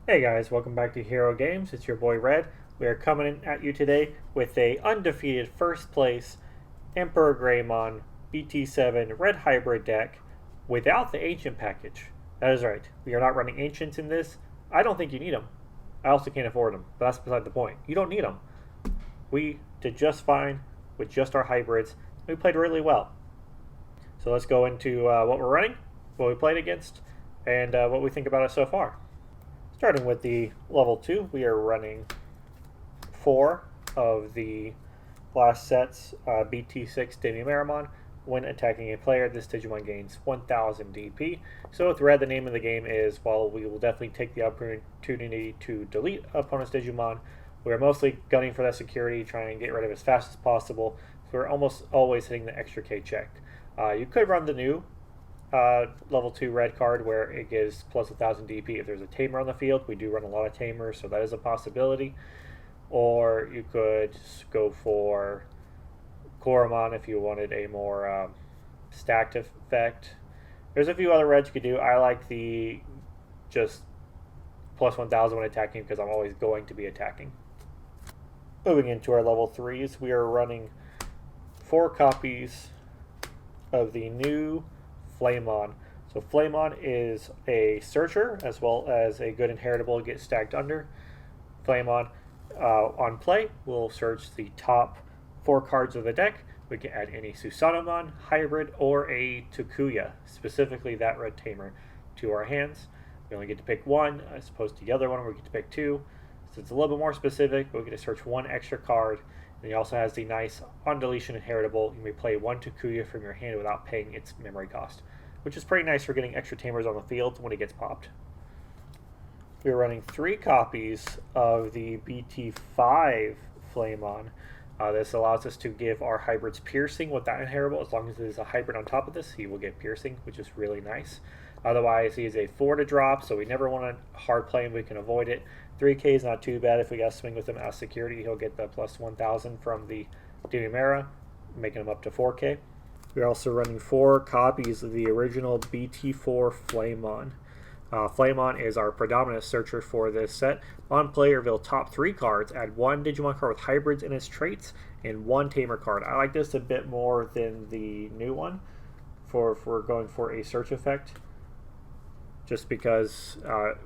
Hey guys, welcome back to Hero Games. It's your boy Red. We are coming in at you today with a undefeated first place BurningGreymon BT7 Red Hybrid deck without the Ancient package. That is right. We are not running Ancients in this. I don't think you need them. I also can't afford them, but that's beside the point. You don't need them. We did just fine with just our hybrids. We played really well. So let's go into what we're running, what we played against, and what we think about it so far. Starting with the level 2, we are running 4 of the last set's BT6 DemiMeramon. When attacking a player, this Digimon gains 1000 DP. So with red, the name of the game is, while we will definitely take the opportunity to delete opponent's Digimon, we're mostly gunning for that security, trying to get rid of it as fast as possible. So we're almost always hitting the extra K check. You could run the new level 2 red card where it gives plus 1000 DP if there's a Tamer on the field. We do run a lot of Tamers, so that is a possibility. Or you could go for Coromon if you wanted a more stacked effect. There's a few other reds you could do. I like the just plus 1000 when attacking because I'm always going to be attacking. Moving into our level 3s, we are running 4 copies of the new Flamemon. So Flamemon is a searcher as well as a good inheritable to get stacked under. Flamemon on play will search the top 4 cards of the deck. We can add any Susanomon, hybrid, or a Takuya, specifically that red tamer, to our hands. We only get to pick 1 as opposed to the other one where we get to pick 2. So it's a little bit more specific, but we get to search 1 extra card. And he also has the nice on deletion inheritable. You may play 1 Takuya from your hand without paying its memory cost, which is pretty nice for getting extra Tamers on the field when it gets popped. We're running 3 copies of the BT5 Flamemon. This allows us to give our hybrids piercing with that inheritable. As long as there's a hybrid on top of this, he will get piercing, which is really nice. Otherwise, he is a 4 to drop, so we never want to hard play him. We can avoid it. 3k is not too bad. If we got to swing with him as security, he'll get the plus 1000 from the DemiMeramon, making him up to 4k. We're also running 4 copies of the original BT4 Flamemon. Flamemon is our predominant searcher for this set. On play, reveal top 3 cards, add 1 Digimon card with hybrids in its traits, and 1 Tamer card. I like this a bit more than the new one if we're going for a search effect. Just because,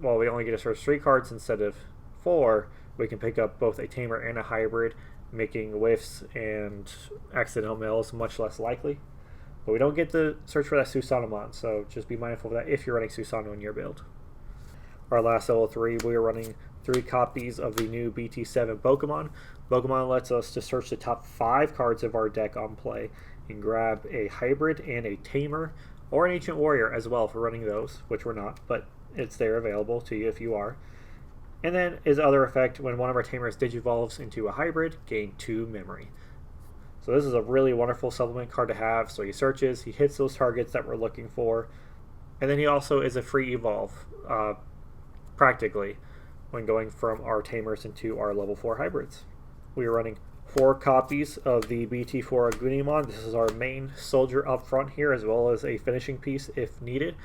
while we only get to search 3 cards instead of 4, we can pick up both a Tamer and a hybrid, making whiffs and accidental mills much less likely. But we don't get to search for that Susanomon, so just be mindful of that if you're running Susano in your build. Our last level 3, we are running 3 copies of the new BT7 Bokomon. Bokomon lets us to search the top 5 cards of our deck on play and grab a hybrid and a Tamer, or an Ancient Warrior as well for running those, which we're not, but it's there available to you if you are. And then his other effect, when one of our Tamers digivolves into a hybrid, gain 2 memory. So this is a really wonderful supplement card to have. So he searches, he hits those targets that we're looking for, and then he also is a free evolve, practically, when going from our Tamers into our level 4 hybrids. We are running 4 copies of the BT4 Agunimon. This is our main soldier up front here, as well as a finishing piece if needed.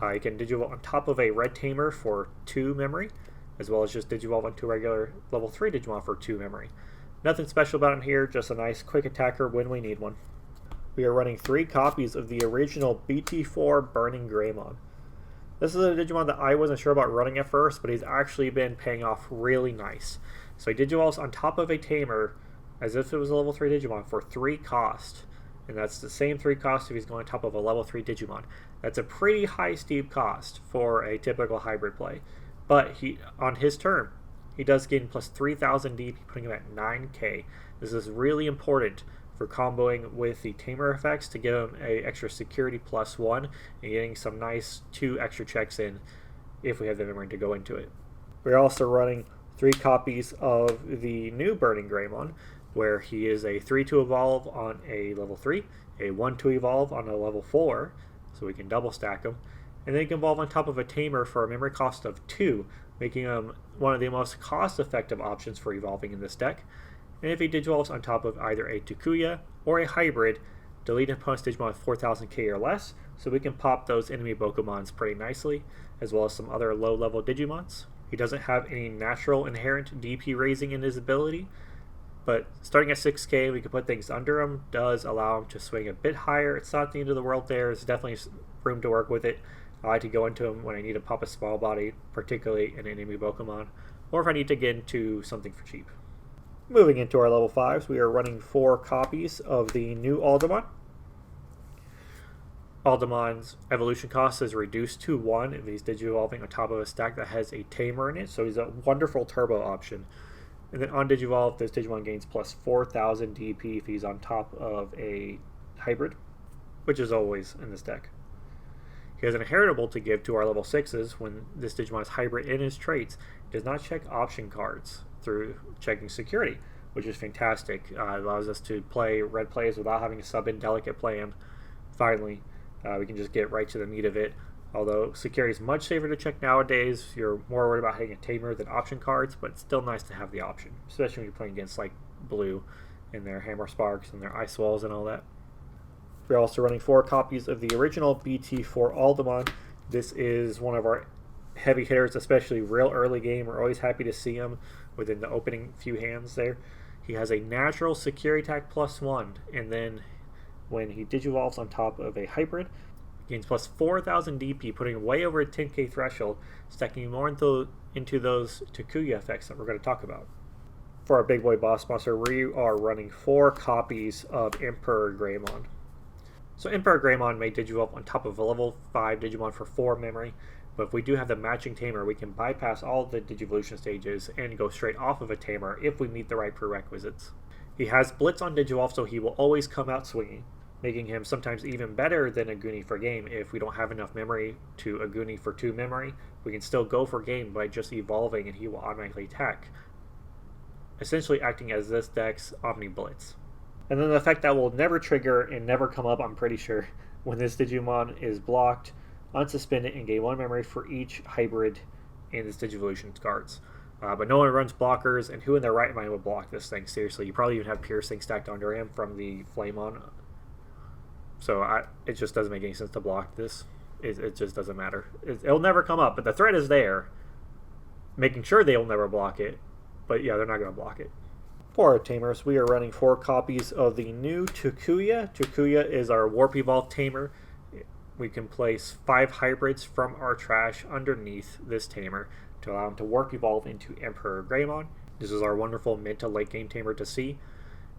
You can digivolve on top of a red Tamer for 2 memory, as well as just digivolve onto a regular level 3 Digimon for 2 memory. Nothing special about him here, just a nice quick attacker when we need one. We are running 3 copies of the original BT4 BurningGreymon. This is a Digimon that I wasn't sure about running at first, but he's actually been paying off really nice. So he digivolves on top of a Tamer as if it was a level 3 Digimon for 3 cost. And that's the same 3 cost if he's going on top of a level 3 Digimon. That's a pretty high steep cost for a typical hybrid play. But on his turn, he does gain plus 3000 DP, putting him at 9k. This is really important for comboing with the Tamer effects to give him an extra security plus 1 and getting some nice 2 extra checks in if we have the memory to go into it. We're also running 3 copies of the new BurningGreymon, where he is a 3 to evolve on a level 3, a 1 to evolve on a level 4, so we can double stack him, and then he can evolve on top of a Tamer for a memory cost of 2, making him one of the most cost-effective options for evolving in this deck. And if he digivolves on top of either a Takuya or a hybrid, delete an opponent's Digimon with 4000k or less, so we can pop those enemy Bokomons pretty nicely, as well as some other low-level Digimons. He doesn't have any natural inherent DP raising in his ability, but starting at 6k, we can put things under him, does allow him to swing a bit higher. It's not the end of the world there. There's definitely room to work with it. I like to go into him when I need to pop a small body, particularly an enemy Bokomon, or if I need to get into something for cheap. Moving into our level 5s, we are running 4 copies of the new Aldamon. Aldamon's evolution cost is reduced to 1 if he's Digivolving on top of a stack that has a Tamer in it, so he's a wonderful turbo option. And then on Digivolve, this Digimon gains plus 4,000 DP if he's on top of a hybrid, which is always in this deck. He has an inheritable to give to our level 6s when this Digimon is hybrid in his traits. He does not check option cards through checking security, which is fantastic. It allows us to play red plays without having to sub in delicate plan. Finally, we can just get right to the meat of it. Although security is much safer to check nowadays, you're more worried about hitting a Tamer than option cards, but it's still nice to have the option, especially when you're playing against like Blue and their Hammer Sparks and their Ice Walls and all that. We're also running 4 copies of the original BT4 Aldamon. This is one of our heavy hitters, especially real early game. We're always happy to see him within the opening few hands there. He has a natural security attack plus 1, and then when he Digivolves on top of a hybrid, gains plus 4,000 DP, putting him way over a 10k threshold, stacking more into those Takuya effects that we're going to talk about. For our big boy boss monster, we are running 4 copies of BurningGreymon. So BurningGreymon may Digivolve on top of a level 5 Digimon for 4 memory, but if we do have the matching Tamer, we can bypass all the Digivolution stages and go straight off of a Tamer if we meet the right prerequisites. He has Blitz on Digivolve, so he will always come out swinging, making him sometimes even better than Aguni for game. If we don't have enough memory to Aguni for 2 memory, we can still go for game by just evolving and he will automatically attack, essentially acting as this deck's Omni Blitz. And then the effect that will never trigger and never come up, I'm pretty sure, when this Digimon is blocked, unsuspended, and gain 1 memory for each hybrid in this Digivolution cards. But no one runs blockers, and who in their right mind would block this thing? Seriously, you probably even have Piercing stacked under him from the Flamemon. So it just doesn't make any sense to block this. It just doesn't matter. It'll never come up, but the threat is there, making sure they'll never block it. But yeah, they're not going to block it. For our Tamers, we are running 4 copies of the new Takuya. Takuya is our Warp Evolve Tamer. We can place 5 hybrids from our trash underneath this Tamer to allow him to Warp Evolve into BurningGreymon. This is our wonderful mid to late game Tamer to see.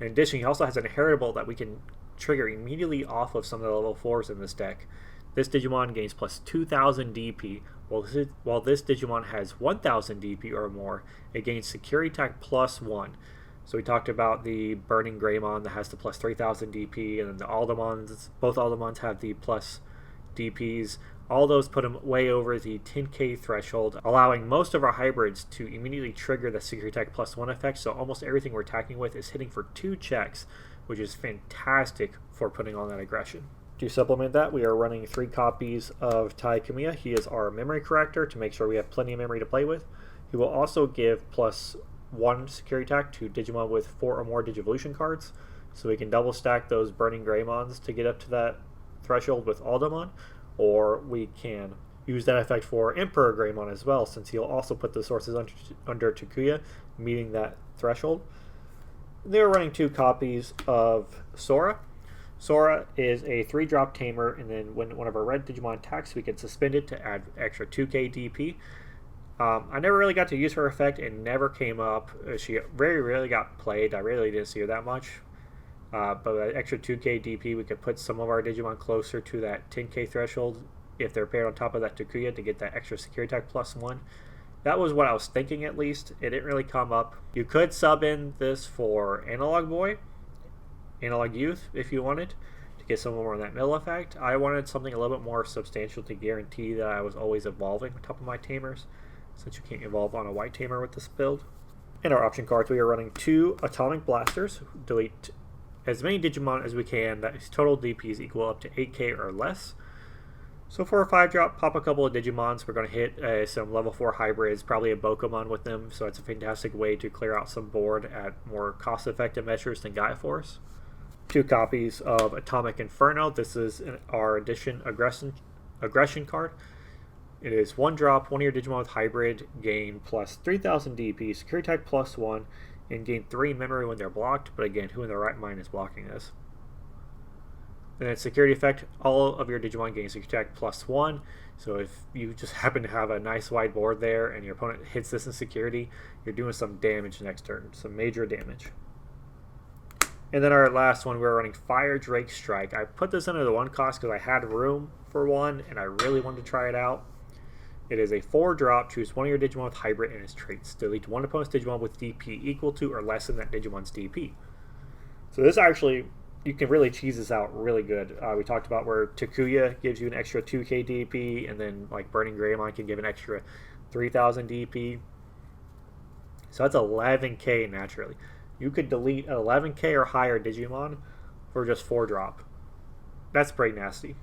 In addition, he also has an inheritable that we can trigger immediately off of some of the level 4s in this deck. This Digimon gains plus 2,000 DP, while this Digimon has 1,000 DP or more. It gains Security Attack plus 1. So we talked about the BurningGreymon that has the plus 3,000 DP, and then the Aldamons, both Aldamons have the plus DPs. All those put them way over the 10k threshold, allowing most of our hybrids to immediately trigger the Security Attack plus 1 effect, so almost everything we're attacking with is hitting for 2 checks, which is fantastic for putting on that aggression. To supplement that, we are running 3 copies of Tai Kamiya. He is our memory corrector to make sure we have plenty of memory to play with. He will also give plus 1 security attack to Digimon with 4 or more Digivolution cards, so we can double stack those BurningGreymons to get up to that threshold with Aldamon, or we can use that effect for BurningGreymon as well, since he'll also put the sources under Takuya, meeting that threshold. They're running 2 copies of Sora. Sora is a 3-drop Tamer, and then when one of our red Digimon attacks, we can suspend it to add extra 2k DP. I never really got to use her effect, and never came up. She very rarely got played. I really didn't see her that much. But that extra 2k DP, we could put some of our Digimon closer to that 10k threshold if they're paired on top of that Takuya to get that extra security attack plus 1. That was what I was thinking, at least. It didn't really come up. You could sub in this for Analog Boy, Analog Youth, if you wanted, to get some more on that middle effect. I wanted something a little bit more substantial to guarantee that I was always evolving on top of my Tamers, since you can't evolve on a white Tamer with this build. In our option cards, we are running 2 Atomic Blasters. Delete as many Digimon as we can that total DPs equal up to 8k or less. So for a 5-drop, pop a couple of Digimons. We're going to hit some level 4 hybrids, probably a Bokomon with them, so it's a fantastic way to clear out some board at more cost-effective measures than Gaia Force. 2 copies of Atomic Inferno. This is our Edition Aggression card. It is 1 drop, 1 of your Digimon with hybrid, gain plus 3000 DP, security attack plus 1, and gain 3 memory when they're blocked, but again, who in their right mind is blocking this? And then security effect, all of your Digimon gain security attack plus 1, so if you just happen to have a nice wide board there and your opponent hits this in security, you're doing some damage next turn, some major damage. And then our last one, we're running Fire Drake Strike. I put this under the 1 cost because I had room for one and I really wanted to try it out. It is a 4 drop, choose 1 of your Digimon with hybrid and its traits. Delete 1 opponent's Digimon with DP equal to or less than that Digimon's DP. So this actually, you can really cheese this out really good. We talked about where Takuya gives you an extra 2k DP, and then like BurningGreymon can give an extra 3000 DP. So that's 11k naturally. You could delete an 11k or higher Digimon for just 4 drop. That's pretty nasty.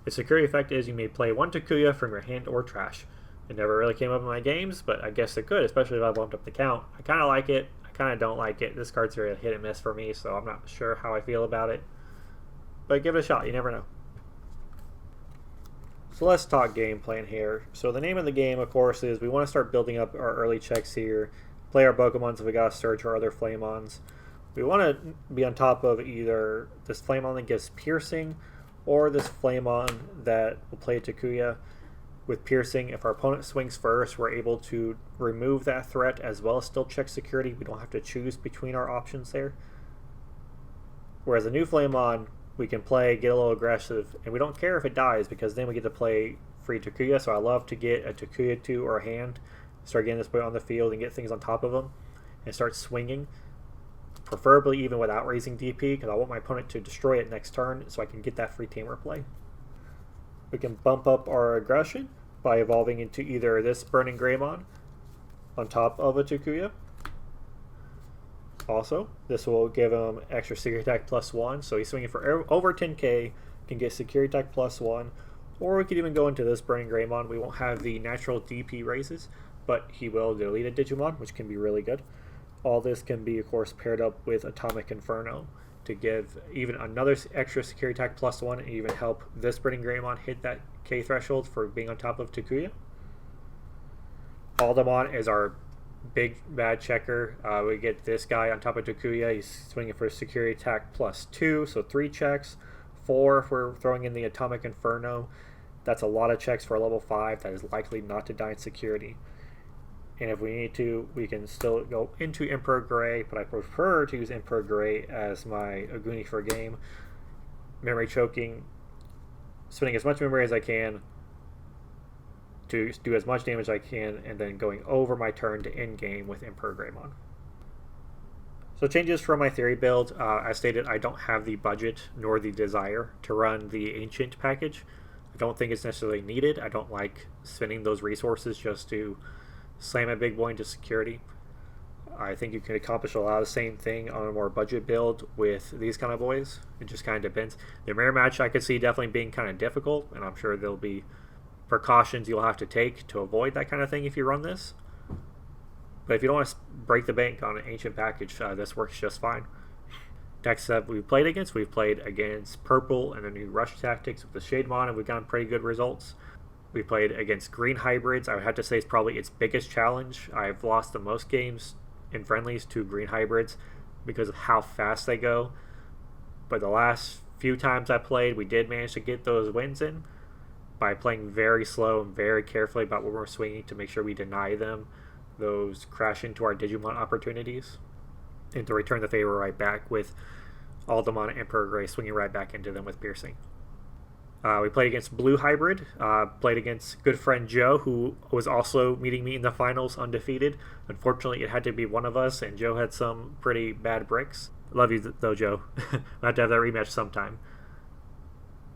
The security effect is you may play 1 Takuya from your hand or trash. It never really came up in my games, but I guess it could, especially if I bumped up the count. I kind of like it. I kind of don't like it. This card's very hit and miss for me, so I'm not sure how I feel about it. But give it a shot. You never know. So let's talk game plan here. So the name of the game, of course, is we want to start building up our early checks here. Play our Bokomons if we got to search our other Flamemons. We want to be on top of either this Flamemon that gives piercing or this Flamemon that will play Takuya with piercing. If our opponent swings first, we're able to remove that threat as well as still check security. We don't have to choose between our options there. Whereas a new Flamemon, we can play, get a little aggressive, and we don't care if it dies because then we get to play free Takuya. So I love to get a Takuya 2 or a hand, start getting this boy on the field and get things on top of him and start swinging. Preferably even without raising DP because I want my opponent to destroy it next turn so I can get that free Tamer play. We can bump up our aggression by evolving into either this BurningGreymon on top of a Takuya. Also, this will give him extra security attack plus 1, so he's swinging for over 10k, can get security attack plus 1, or we could even go into this BurningGreymon. We won't have the natural DP raises, but he will delete a Digimon, which can be really good. All this can be, of course, paired up with Atomic Inferno to give even another extra security attack plus 1 and even help this BurningGreymon hit that K threshold for being on top of Takuya. Aldamon is our big bad checker. We get this guy on top of Takuya. He's swinging for security attack plus 2, so 3 checks. 4 if we're throwing in the Atomic Inferno. That's a lot of checks for a level 5 that is likely not to die in security. And if we need to, we can still go into Emperor Grey, but I prefer to use Emperor Grey as my Aguni for game. Memory choking, spending as much memory as I can to do as much damage as I can, and then going over my turn to end game with Emperor Greymon. So changes from my theory build. As stated, I don't have the budget nor the desire to run the Ancient package. I don't think it's necessarily needed. I don't like spending those resources just to slam a big boy into security. I think you can accomplish a lot of the same thing on a more budget build with these kind of boys. It just kind of depends. The mirror match I could see definitely being kind of difficult, and I'm sure there'll be precautions you'll have to take to avoid that kind of thing if you run this. But if you don't want to break the bank on an Ancient package, this works just fine. Decks that we've played against Purple and the new Rush Tactics with the Shademon, and we've gotten pretty good results. We played against green hybrids. I would have to say it's probably its biggest challenge. I've lost the most games in friendlies to green hybrids because of how fast they go. But the last few times I played, we did manage to get those wins in by playing very slow and very carefully about what we're swinging to make sure we deny them those crash into our Digimon opportunities, and to return the favor right back with Aldamon and Emperor Grey swinging right back into them with piercing. We played against Blue Hybrid, played against good friend Joe, who was also meeting me in the finals undefeated. Unfortunately, it had to be one of us, and Joe had some pretty bad bricks. Love you, though, Joe. We'll have to have that rematch sometime.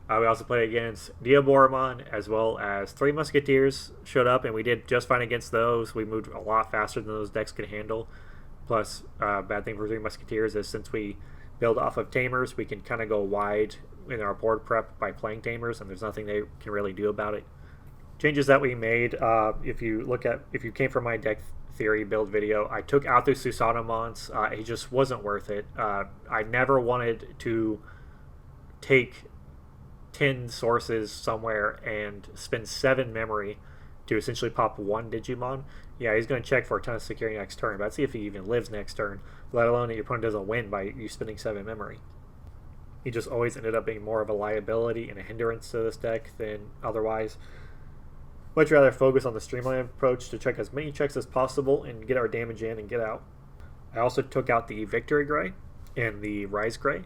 We also played against DemiMeramon, as well as 3 Musketeers showed up, and we did just fine against those. We moved a lot faster than those decks could handle. Plus, bad thing for 3 Musketeers is since we build off of Tamers, we can kind of go wide in our board prep by playing Tamers, and there's nothing they can really do about it. Changes that we made, if you came from my deck theory build video, I took out the Susanomons. It just wasn't worth it. I never wanted to take 10 sources somewhere and spend 7 memory to essentially pop one Digimon, yeah, he's going to check for a ton of security next turn. But let's see if he even lives next turn, let alone that your opponent doesn't win by you spending 7 memory. He just always ended up being more of a liability and a hindrance to this deck than otherwise. Much rather focus on the streamline approach to check as many checks as possible and get our damage in and get out. I also took out the Victory Gray and the Rise Gray.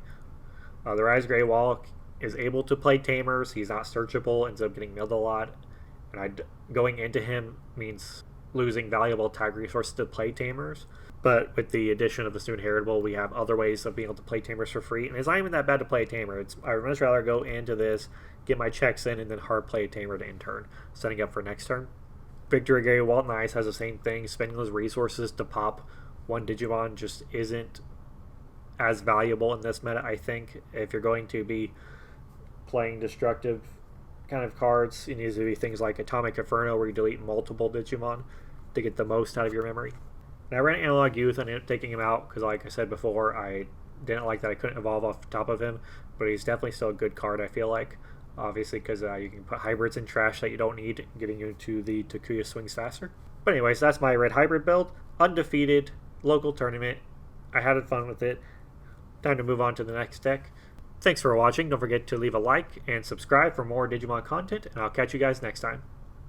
The Rise Gray wall is able to play Tamers. He's not searchable, ends up getting milled a lot. And going into him means losing valuable tag resources to play Tamers. But with the addition of the Student Heritable, we have other ways of being able to play Tamers for free. And it's not even that bad to play a Tamer. I would much rather go into this, get my checks in, and then hard play a Tamer to end turn, setting up for next turn. Victory Gray Walt Nice has the same thing. Spending those resources to pop one Digimon just isn't as valuable in this meta, I think. If you're going to be playing destructive kind of cards, it needs to be things like Atomic Inferno, where you delete multiple Digimon to get the most out of your memory. And I ran Analog Youth and ended up taking him out because, like I said before, I didn't like that I couldn't evolve off the top of him, but he's definitely still a good card, I feel like. Obviously, because you can put hybrids in trash that you don't need, getting you to the Takuya swings faster. But anyways, that's my red hybrid build. Undefeated, local tournament. I had fun with it. Time to move on to the next deck. Thanks for watching. Don't forget to leave a like and subscribe for more Digimon content, and I'll catch you guys next time.